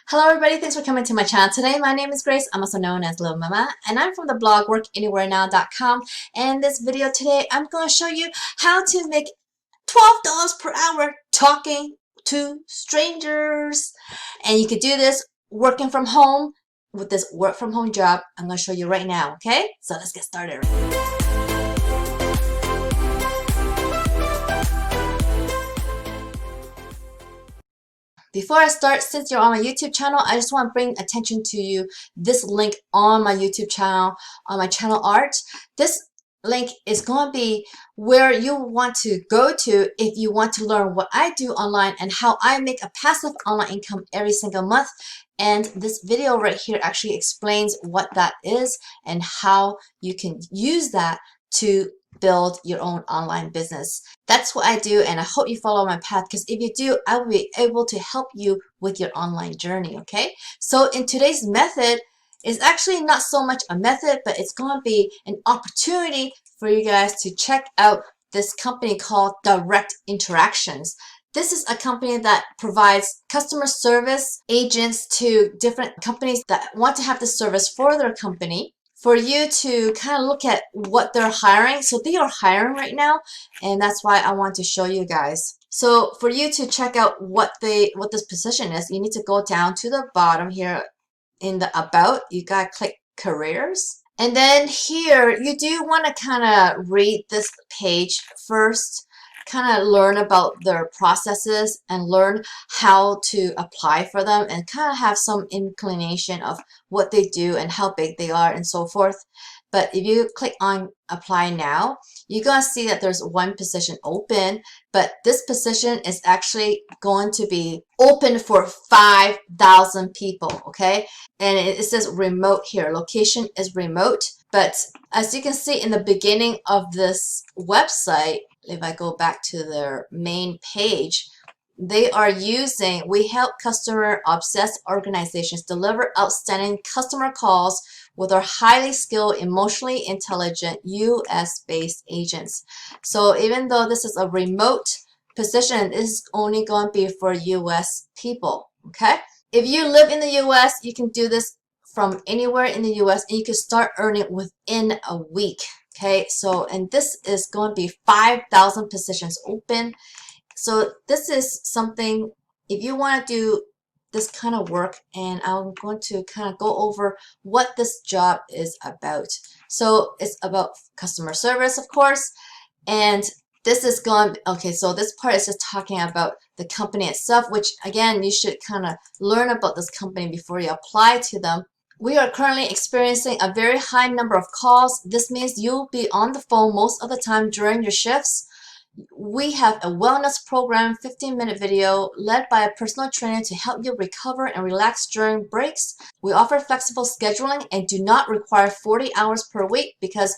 Hello everybody, thanks for coming to my channel today. My name is Grace, I'm also known as Littlemama, and I'm from the blog workanywherenow.com. And this video today, I'm going to show you how to make $12 per hour talking to strangers. And you could do this working from home with this work from home job. I'm going to show you right now, okay? So let's get started. Before I start, since you're on my YouTube channel, I just want to bring attention to you this link on my YouTube channel, on my channel art. This link is going to be where you want to go to if you want to learn what I do online and how I make a passive online income every single month. And this video right here actually explains what that is and how you can use that to build your own online business. That's what I do, and I hope you follow my path, because if you do, I will be able to help you with your online journey, okay? So in today's method, is actually not so much a method, but it's going to be an opportunity for you guys to check out this company called Direct Interactions. This is a company that provides customer service agents to different companies that want to have the service for their company, for you to kind of look at what they're hiring. So they are hiring right now, and that's why I want to show you guys. So for you to check out what this position is, you need to go down to the bottom here in the About. You gotta click Careers. And then here, you do want to kind of read this page first, kind of learn about their processes and learn how to apply for them and kind of have some inclination of what they do and how big they are and so forth. But if you click on Apply Now, you're going to see that there's one position open, but this position is actually going to be open for 5,000 people, okay? And it says remote here. Location is remote, but as you can see in the beginning of this website, if I go back to their main page, they are using, we help customer obsessed organizations deliver outstanding customer calls with our highly skilled, emotionally intelligent US-based agents. So even though this is a remote position, this is only going to be for US people, okay? If you live in the US, you can do this from anywhere in the US, and you can start earning within a week. Okay, so, and this is going to be 5,000 positions open. So this is something, if you want to do this kind of work, and I'm going to kind of go over what this job is about. So it's about customer service, of course, and this is going, okay, so this part is just talking about the company itself, which again, you should kind of learn about this company before you apply to them. We are currently experiencing a very high number of calls. This means you'll be on the phone most of the time during your shifts. We have a wellness program, 15-minute video led by a personal trainer to help you recover and relax during breaks. We offer flexible scheduling and do not require 40 hours per week because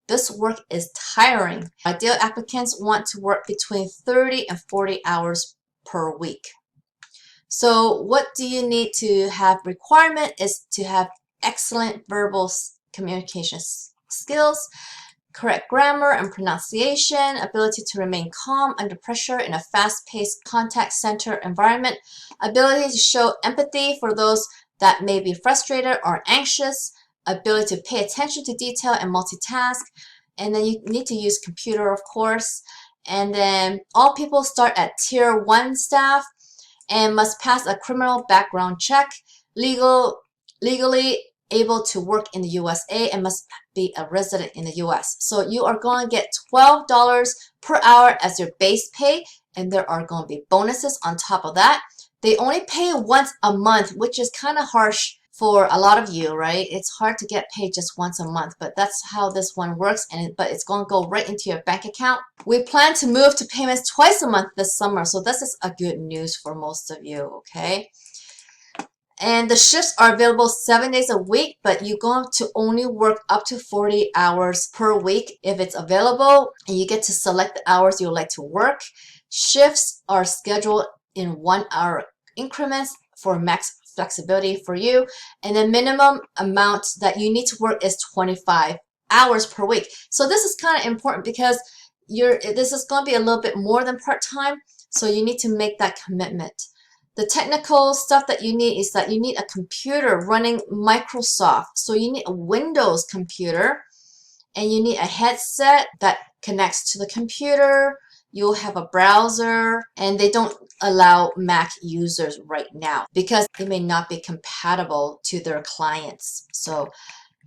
this work is tiring. Ideal applicants want to work between 30 and 40 hours per week. So what do you need to have? Requirement is to have excellent verbal communication skills, correct grammar and pronunciation, ability to remain calm under pressure in a fast-paced contact center environment, ability to show empathy for those that may be frustrated or anxious, ability to pay attention to detail and multitask, and then you need to use computer, of course. And then all people start at Tier 1 staff and must pass a criminal background check, legally able to work in the USA, and must be a resident in the US. So you are going to get $12 per hour as your base pay, and there are going to be bonuses on top of that. They only pay once a month, which is kind of harsh for a lot of you, right? It's hard to get paid just once a month, but that's how this one works, but it's going to go right into your bank account. We plan to move to payments twice a month this summer, so this is a good news for most of you, okay? And the shifts are available 7 days a week, but you're going to only work up to 40 hours per week if it's available, and you get to select the hours you would like to work. Shifts are scheduled in 1 hour increments for max flexibility for you, and the minimum amount that you need to work is 25 hours per week. So this is kind of important because this is going to be a little bit more than part-time, so you need to make that commitment. The technical stuff that you need is that you need a computer running Microsoft. So you need a Windows computer, and you need a headset that connects to the computer. You'll have a browser, and they don't allow Mac users right now because it may not be compatible to their clients. So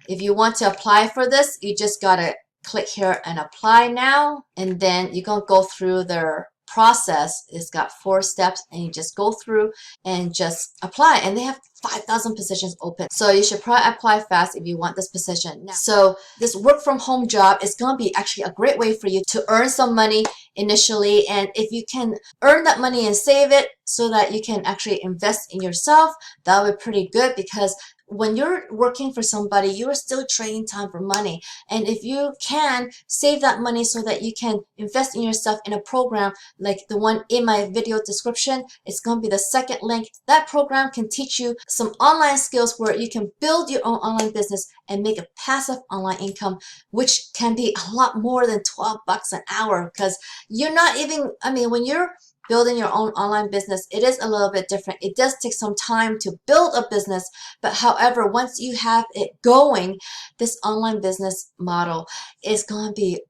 if you want to apply for this, you just gotta click here and apply now, and then you're gonna go through their process. It's got 4 steps, and you just go through and just apply, and they have 5,000 positions open, so you should probably apply fast if you want this position now. So this work from home job is going to be actually a great way for you to earn some money initially, and if you can earn that money and save it so that you can actually invest in yourself, that would be pretty good, because when you're working for somebody, you are still trading time for money. And if you can save that money so that you can invest in yourself in a program like the one in my video description, it's going to be the second link. That program can teach you some online skills where you can build your own online business and make a passive online income, which can be a lot more than 12 bucks an hour, because you're not even, I mean, when you're building your own online business, it is a little bit different. It does take some time to build a business, but however, once you have it going, this online business model is going to be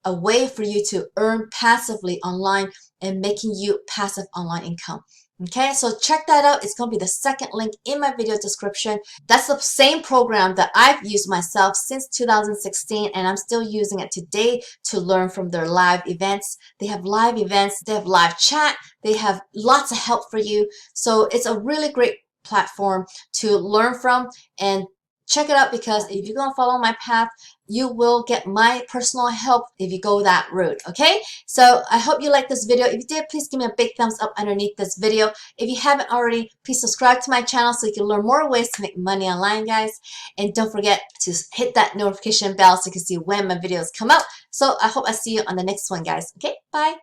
a way for you to earn passively online and making you passive online income. Okay, so check that out. It's going to be the second link in my video description. That's the same program that I've used myself since 2016, and I'm still using it today to learn from their live events. They have live events, they have live chat, they have lots of help for you. So it's a really great platform to learn from, and check it out, because if you're going to follow my path, you will get my personal help if you go that route. Okay, so I hope you liked this video. If you did, please give me a big thumbs up underneath this video. If you haven't already, please subscribe to my channel so you can learn more ways to make money online, guys. And don't forget to hit that notification bell so you can see when my videos come out. So I hope I see you on the next one, guys. Okay, bye.